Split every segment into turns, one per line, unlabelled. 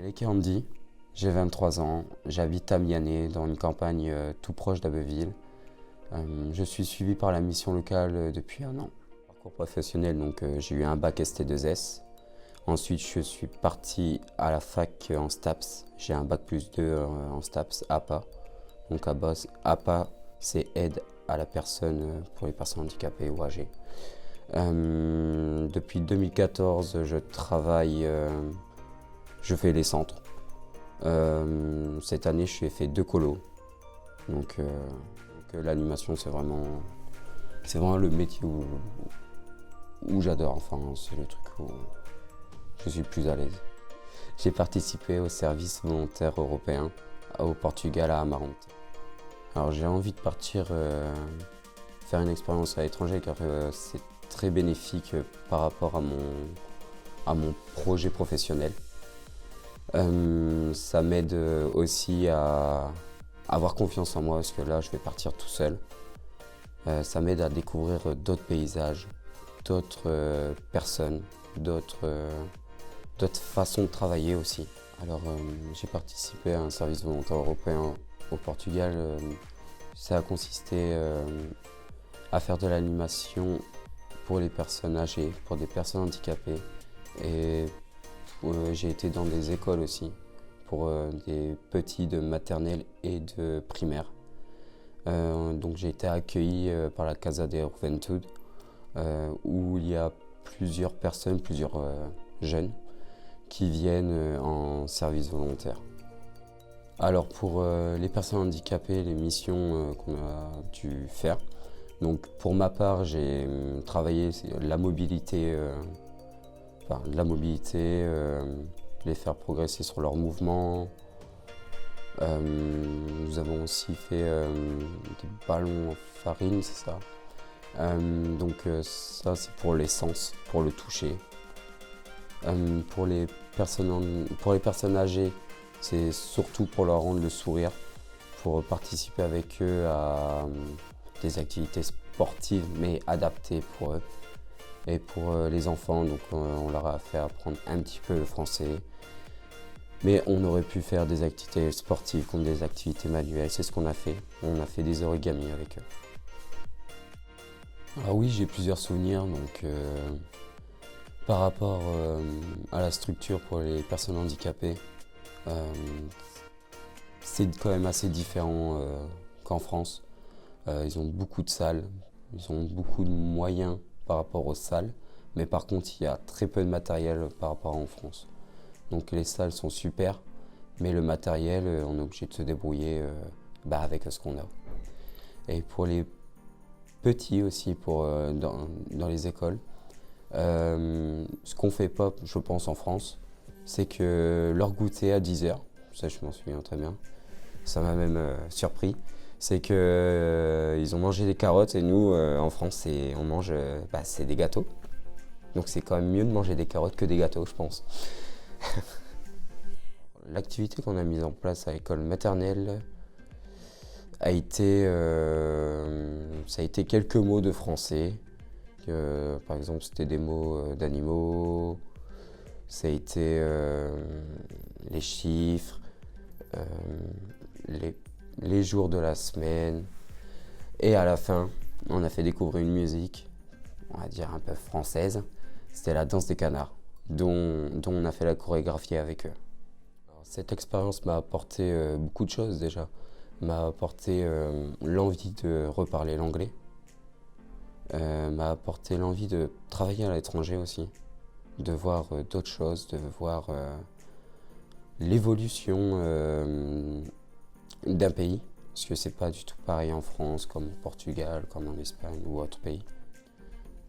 Eke Hamdi, j'ai 23 ans, j'habite à Miané, dans une campagne tout proche d'Abbeville. Je suis suivi par la mission locale depuis un an. Parcours professionnel, donc j'ai eu un bac ST2S. Ensuite, je suis parti à la fac en STAPS. J'ai un bac plus 2 en STAPS APA. Donc APA, c'est aide à la personne pour les personnes handicapées ou âgées. Depuis 2014, je travaille, je fais les centres. Cette année, je suis fait 2 colos. Donc l'animation, c'est vraiment le métier où j'adore. Enfin, c'est le truc où je suis le plus à l'aise. J'ai participé au service volontaire européen au Portugal, à Amarante. Alors j'ai envie de partir faire une expérience à l'étranger car c'est très bénéfique par rapport à mon projet professionnel. Ça m'aide aussi à avoir confiance en moi parce que là je vais partir tout seul. Ça m'aide à découvrir d'autres paysages, d'autres personnes, d'autres façons de travailler aussi. Alors j'ai participé à un service volontaire européen au Portugal. Ça a consisté à faire de l'animation pour les personnes âgées, pour des personnes handicapées. Et j'ai été dans des écoles aussi, pour des petits de maternelle et de primaire. Donc j'ai été accueilli par la Casa de Juventud, où il y a plusieurs personnes, plusieurs jeunes, qui viennent en service volontaire. Alors pour les personnes handicapées, les missions qu'on a dû faire, donc pour ma part j'ai travaillé la mobilité, les faire progresser sur leurs mouvements. Nous avons aussi fait des ballons en farine, c'est ça. Donc ça c'est pour les sens, pour le toucher. Pour les personnes âgées, c'est surtout pour leur rendre le sourire, pour participer avec eux à des activités sportives mais adaptées pour eux. Et pour les enfants, donc on leur a fait apprendre un petit peu le français. Mais on aurait pu faire des activités sportives comme des activités manuelles, c'est ce qu'on a fait. On a fait des origamis avec eux. Ah oui, j'ai plusieurs souvenirs. Donc, par rapport à la structure pour les personnes handicapées, c'est quand même assez différent qu'en France. Ils ont beaucoup de salles, ils ont beaucoup de moyens par rapport aux salles, mais par contre il y a très peu de matériel par rapport en France. Donc les salles sont super, mais le matériel, on est obligé de se débrouiller avec ce qu'on a. Et pour les petits aussi, dans les écoles, ce qu'on fait pas, je pense, en France, c'est que leur goûter à 10h, ça je m'en souviens très bien, ça m'a même surpris, c'est que ils ont mangé des carottes et nous, en France, on mange c'est des gâteaux. Donc c'est quand même mieux de manger des carottes que des gâteaux, je pense. L'activité qu'on a mise en place à l'école maternelle ça a été quelques mots de français. Par exemple, c'était des mots d'animaux, ça a été les chiffres, les jours de la semaine. Et à la fin, on a fait découvrir une musique, on va dire un peu française. C'était la danse des canards, dont on a fait la chorégraphie avec eux. Alors, cette expérience m'a apporté beaucoup de choses déjà. M'a apporté l'envie de reparler l'anglais. M'a apporté l'envie de travailler à l'étranger aussi. De voir d'autres choses, de voir l'évolution d'un pays. Parce que c'est pas du tout pareil en France, comme au Portugal, comme en Espagne ou autre pays.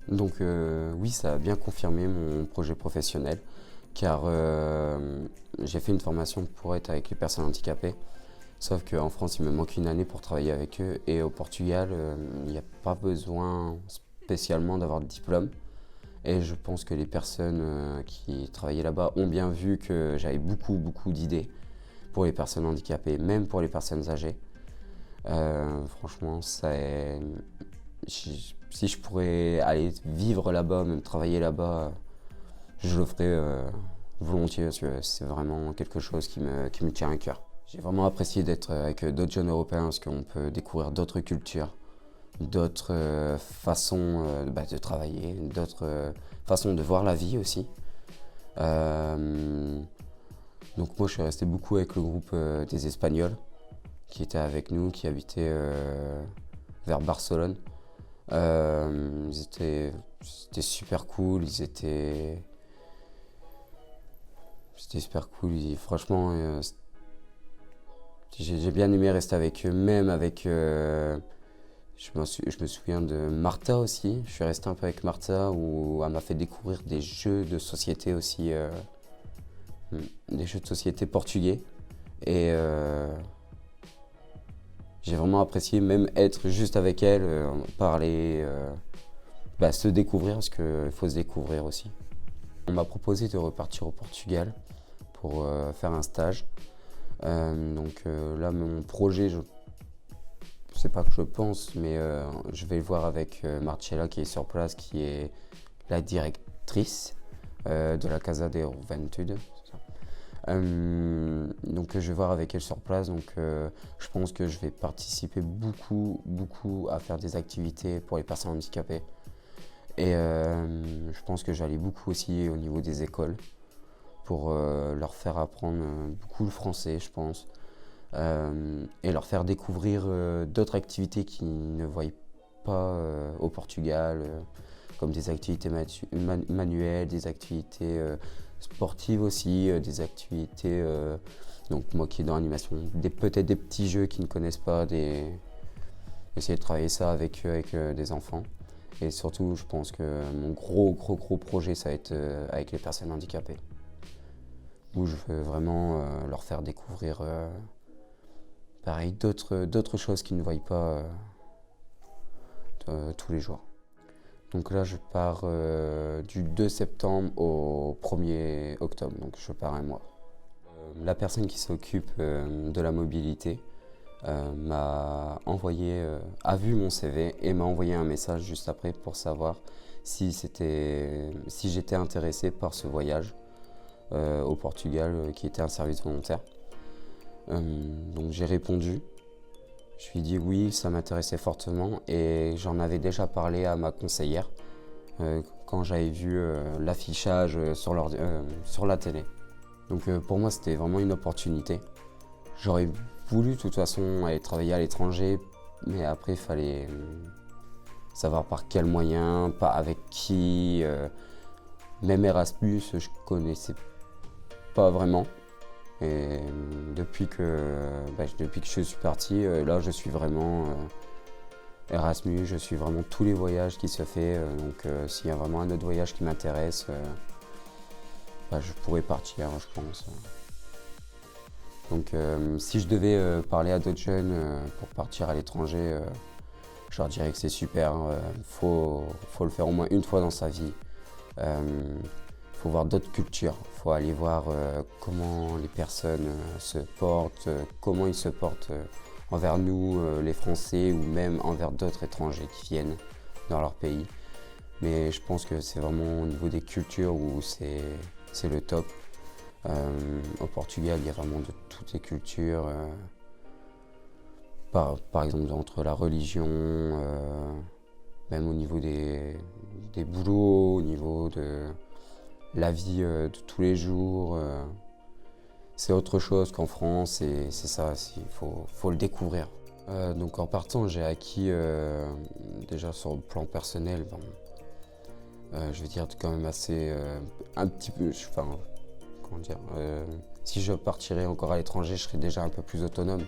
Donc oui, ça a bien confirmé mon projet professionnel, car j'ai fait une formation pour être avec les personnes handicapées. Sauf qu'en France, il me manque une année pour travailler avec eux. Et au Portugal, il n'y a pas besoin spécialement d'avoir de diplôme. Et je pense que les personnes qui travaillaient là-bas ont bien vu que j'avais beaucoup d'idées pour les personnes handicapées, même pour les personnes âgées. Franchement, si je pourrais aller vivre là-bas, même travailler là-bas, je le ferais volontiers parce que c'est vraiment quelque chose qui me tient à cœur. J'ai vraiment apprécié d'être avec d'autres jeunes européens parce qu'on peut découvrir d'autres cultures, d'autres façons de travailler, d'autres façons de voir la vie aussi. Donc moi je suis resté beaucoup avec le groupe des Espagnols qui étaient avec nous, qui habitaient vers Barcelone. C'était super cool, c'était super cool. Franchement, j'ai bien aimé rester avec eux, même avec. Je me souviens de Martha aussi. Je suis resté un peu avec Martha où elle m'a fait découvrir des jeux de société aussi, des jeux de société portugais. Et j'ai vraiment apprécié même être juste avec elle, parler, se découvrir parce qu'il faut se découvrir aussi. On m'a proposé de repartir au Portugal pour faire un stage. Là, mon projet, c'est pas que je pense, mais je vais le voir avec Marcella qui est sur place, qui est la directrice de la Casa de Juventude. Je vais voir avec elle sur place, je pense que je vais participer beaucoup à faire des activités pour les personnes handicapées. Et je pense que j'allais beaucoup aussi au niveau des écoles pour leur faire apprendre beaucoup le français, je pense. Et leur faire découvrir d'autres activités qu'ils ne voient pas au Portugal, comme des activités manuelles, des activités sportives aussi, des activités, donc moi qui est dans l'animation, peut-être des petits jeux qu'ils ne connaissent pas, essayer de travailler ça avec eux, avec des enfants. Et surtout, je pense que mon gros projet, ça va être avec les personnes handicapées, où je veux vraiment leur faire découvrir pareil, d'autres choses qu'ils ne voient pas tous les jours. Donc là, je pars du 2 septembre au 1er octobre, donc je pars un mois. La personne qui s'occupe de la mobilité m'a envoyé, a vu mon CV et m'a envoyé un message juste après pour savoir si j'étais intéressé par ce voyage au Portugal qui était un service volontaire. Donc j'ai répondu, je lui ai dit oui, ça m'intéressait fortement et j'en avais déjà parlé à ma conseillère quand j'avais vu l'affichage sur la télé. Donc pour moi c'était vraiment une opportunité. J'aurais voulu de toute façon aller travailler à l'étranger, mais après il fallait savoir par quels moyens, pas avec qui. Même Erasmus, je connaissais pas vraiment. Et depuis que je suis parti, là je suis vraiment Erasmus, je suis vraiment tous les voyages qui se fait. S'il y a vraiment un autre voyage qui m'intéresse, je pourrais partir, je pense. Donc si je devais parler à d'autres jeunes pour partir à l'étranger, je leur dirais que c'est super. Faut le faire au moins une fois dans sa vie. Faut voir d'autres cultures, il faut aller voir comment les personnes se portent, comment ils se portent envers nous, les Français, ou même envers d'autres étrangers qui viennent dans leur pays. Mais je pense que c'est vraiment au niveau des cultures où c'est le top. Au Portugal, il y a vraiment de toutes les cultures, par exemple entre la religion, même au niveau des boulots, au niveau de la vie de tous les jours, c'est autre chose qu'en France et c'est ça, il faut le découvrir. Donc en partant, j'ai acquis déjà sur le plan personnel, je veux dire quand même assez, un petit peu, comment dire, si je partirais encore à l'étranger, je serais déjà un peu plus autonome.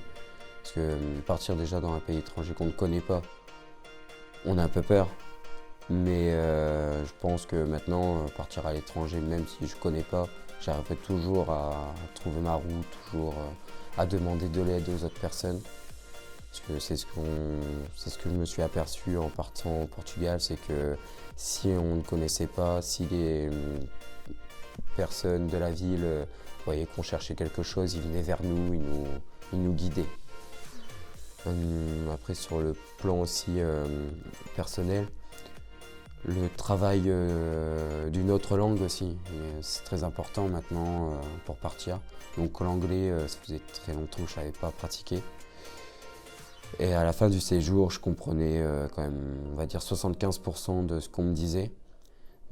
Parce que partir déjà dans un pays étranger qu'on ne connaît pas, on a un peu peur. Mais je pense que maintenant, partir à l'étranger, même si je ne connais pas, j'arriverai toujours à trouver ma route, toujours à demander de l'aide aux autres personnes. Parce que c'est ce que je me suis aperçu en partant au Portugal, c'est que si on ne connaissait pas, si les personnes de la ville voyaient qu'on cherchait quelque chose, ils venaient vers nous, ils nous guidaient. Après, sur le plan aussi personnel, Le travail d'une autre langue aussi, c'est très important maintenant pour partir. Donc l'anglais, ça faisait très longtemps que je ne savais pas pratiquer. Et à la fin du séjour, je comprenais quand même, on va dire 75% de ce qu'on me disait.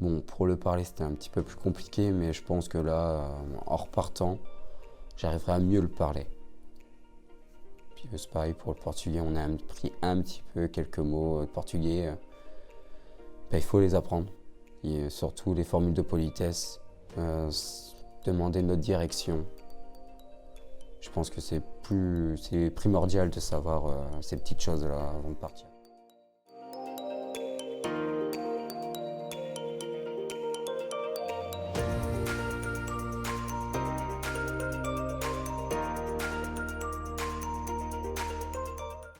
Bon, pour le parler, c'était un petit peu plus compliqué, mais je pense que là, en repartant, j'arriverai à mieux le parler. Puis c'est pareil pour le portugais, on a appris un petit peu quelques mots de portugais. Ben, il faut les apprendre. Et surtout les formules de politesse, demander notre direction. Je pense que c'est primordial de savoir ces petites choses-là avant de partir.